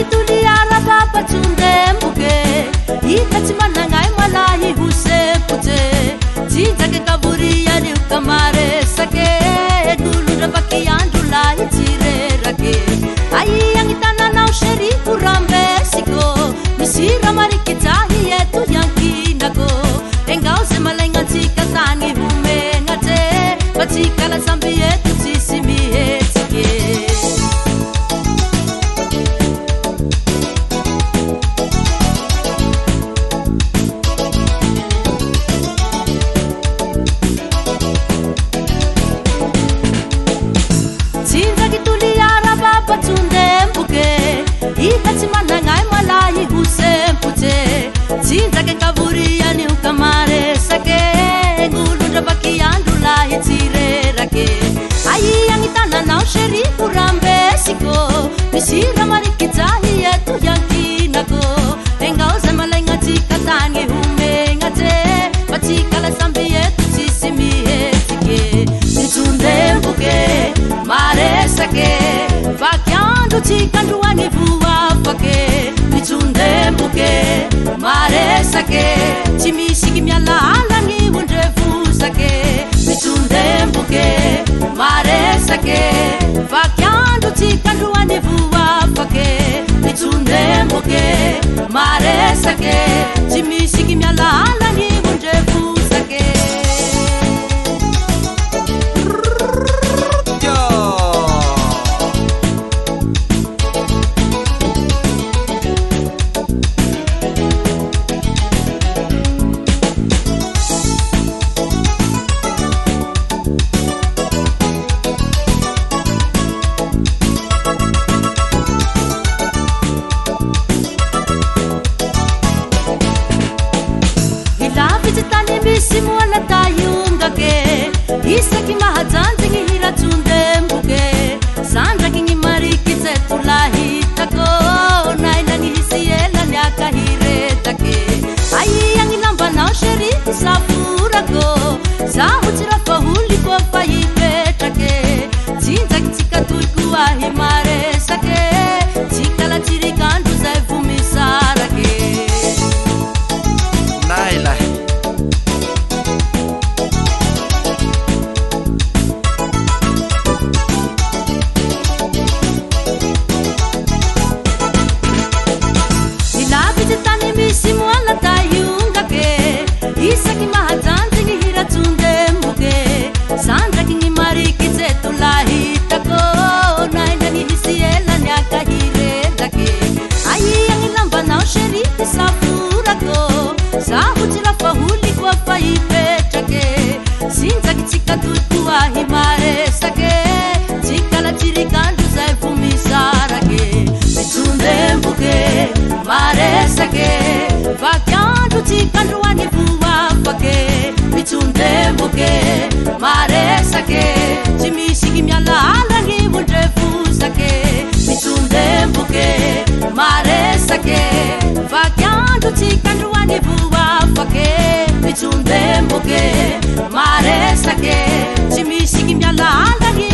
gitulia raba pachunde mbuke ikachimana ngai malai huse pute jinja ke kaburi yari ukamare sake dulu rabaki andula hitire rake ai angitana na usheri kurambe siko misira mariki tahi yetu yanki nako engau semalenga tika tangi hume ngate patika la zambi yetu sisimi etike ikachimana ngai malai huse pute jinja ke kaburi yani ukamare sake ngulu rabaki andula hitire rake ai angitana na usheri kurambe siko misira mariki tahi yetu yanki nako engau semalenga tika tangi hume ngate patika la zambi yetu sisimi etike nitunde mbuke mare sake vakyando tika nduani vuwa fake nitunde mbuke mare sake chimishiki myala alangi wundrevu sake nitunde mbuke mare sake vakyando tika nduani vuwa fake nitunde mbuke mare sake chimishiki myala alangi wundrevu sake simwala tayunga ke isaki mahajanti ngihira tunde mbuke sandra kingi mariki zetulahi tako naina ngihisiela nyaka hiretake ai angilamba na usheri safurako sahuchira fahuli kwa faipetake jinja kitika tulkuwa himare sake chikala chirikandu zaivumisarake naila simwala tayunga ke isaki mahajanti ngihira tunde mbuke sandra kingi mariki zetulahi tako naina ngihisiela nyaka hiretake ai angilamba na usheri safurako sahuchira fahuli kwa faipetake sinza kichika tulkuwa himare sake chikala chirikandu zaivumisarake nitunde mbuke mare sake vakyando tika nduani vuwa fake nitunde mbuke mare sake chimishiki myala alangi wundrevu sake nitunde mbuke mare sake vakyando tika nduani vuwa fake nitunde mbuke mare sake chimishiki myala alangi